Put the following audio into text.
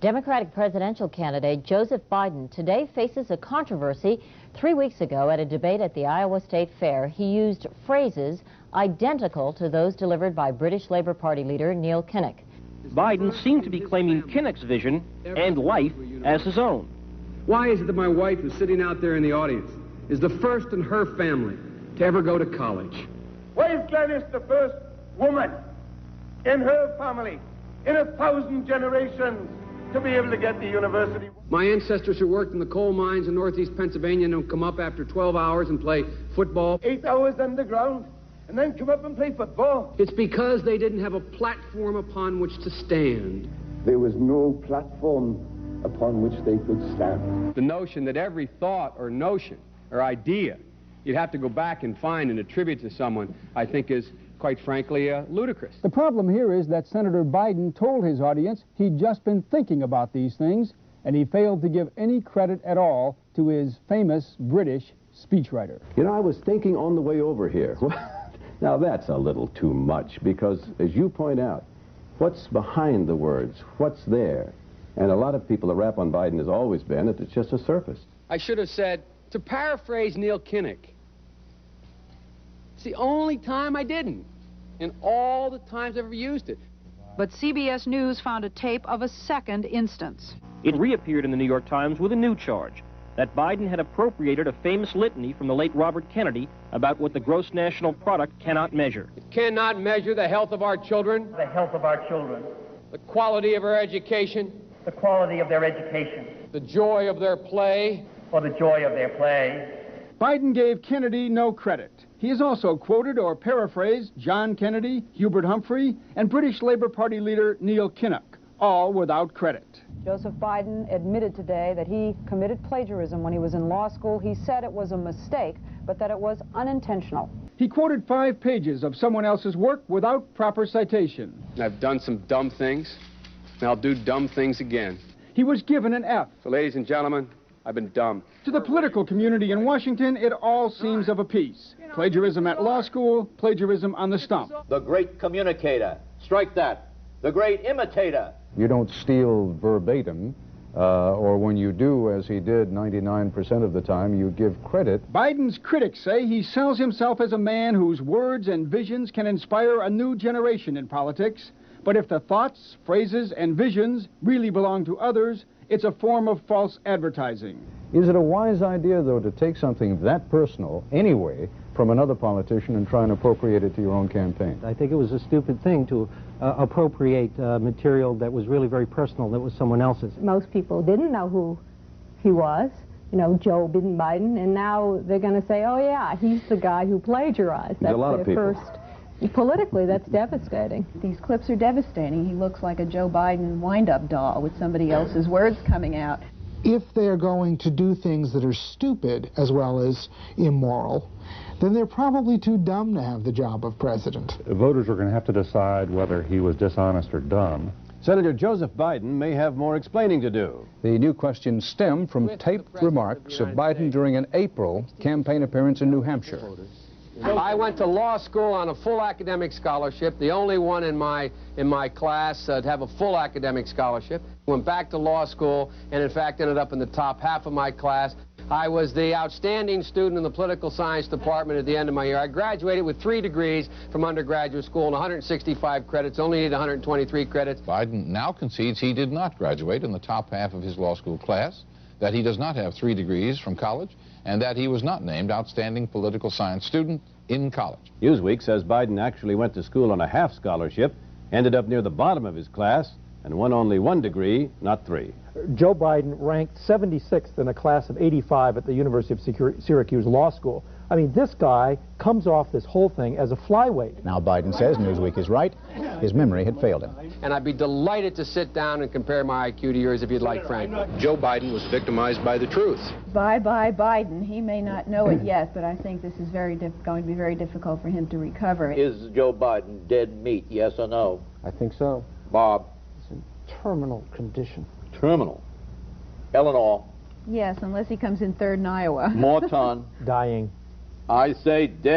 Democratic presidential candidate Joseph Biden today faces a controversy. 3 weeks ago at a debate at the Iowa State Fair, he used phrases identical to those delivered by British Labour Party leader Neil Kinnock. Biden seemed to be claiming Kinnock's vision and life as his own. Why is it that my wife, who's sitting out there in the audience, is the first in her family to ever go to college? Why is Gladys the first woman in her family in 1,000 generations to be able to get to university? My ancestors who worked in the coal mines in northeast Pennsylvania don't come up after 12 hours and play football. 8 hours underground and then come up and play football. It's because they didn't have a platform upon which to stand. There was no platform upon which they could stand. The notion that every thought or notion or idea you'd have to go back and find and attribute to someone, I think is, quite frankly, ludicrous. The problem here is that Senator Biden told his audience he'd just been thinking about these things, and he failed to give any credit at all to his famous British speechwriter. You know, I was thinking on the way over here. Now, that's a little too much, because, as you point out, what's behind the words? What's there? And a lot of people, the rap on Biden has always been that it's just a surface. I should have said, to paraphrase Neil Kinnock, it's the only time I didn't, and all the times I've ever used it. But CBS News found a tape of a second instance. It reappeared in the New York Times with a new charge, that Biden had appropriated a famous litany from the late Robert Kennedy about what the gross national product cannot measure. It cannot measure the health of our children, The health of our children, the quality of our education, the quality of their education, the joy of their play, or the joy of their play. Biden gave Kennedy no credit. He has also quoted or paraphrased John Kennedy, Hubert Humphrey, and British Labour Party leader Neil Kinnock, all without credit. Joseph Biden admitted today that he committed plagiarism when he was in law school. He said it was a mistake, but that it was unintentional. He quoted 5 pages of someone else's work without proper citation. I've done some dumb things, and I'll do dumb things again. He was given an F. So, ladies and gentlemen, I've been dumb. To the political community in Washington, it all seems of a piece. Plagiarism at law school, plagiarism on the stump. The great communicator. Strike that. The great imitator. You don't steal verbatim, or when you do, as he did 99% of the time, you give credit. Biden's critics say he sells himself as a man whose words and visions can inspire a new generation in politics. But if the thoughts, phrases, and visions really belong to others, it's a form of false advertising. Is it a wise idea, though, to take something that personal, anyway, from another politician and try and appropriate it to your own campaign? I think it was a stupid thing to appropriate material that was really very personal, that was someone else's. Most people didn't know who he was, you know, Joe Biden, and now they're going to say, oh yeah, he's the guy who plagiarized. That's a lot of people. Politically, that's devastating. These clips are devastating. He looks like a Joe Biden wind-up doll with somebody else's words coming out. If they're going to do things that are stupid as well as immoral, then they're probably too dumb to have the job of president. Voters are going to have to decide whether he was dishonest or dumb. Senator Joseph Biden may have more explaining to do. The new questions stem from taped remarks of Biden during an April campaign appearance in New Hampshire. I went to law school on a full academic scholarship, the only one in my class to have a full academic scholarship. Went back to law school and, in fact, ended up in the top half of my class. I was the outstanding student in the political science department at the end of my year. I graduated with 3 degrees from undergraduate school and 165 credits, only needed 123 credits. Biden now concedes he did not graduate in the top half of his law school class, that he does not have 3 degrees from college, and that he was not named outstanding political science student in college. Newsweek says Biden actually went to school on a half scholarship, ended up near the bottom of his class, and won only 1 degree, not 3. Joe Biden ranked 76th in a class of 85 at the University of Syracuse Law School. I mean, this guy comes off this whole thing as a flyweight. Now Biden says Newsweek is right. His memory had failed him. And I'd be delighted to sit down and compare my IQ to yours if you'd like, Frank. Joe Biden was victimized by the truth. Bye-bye Biden. He may not know it yet, but I think this is going to be very difficult for him to recover. Is Joe Biden dead meat, yes or no? I think so. Bob? It's in terminal condition. Terminal. Eleanor? Yes, unless he comes in third in Iowa. Morton? Dying. I say dead.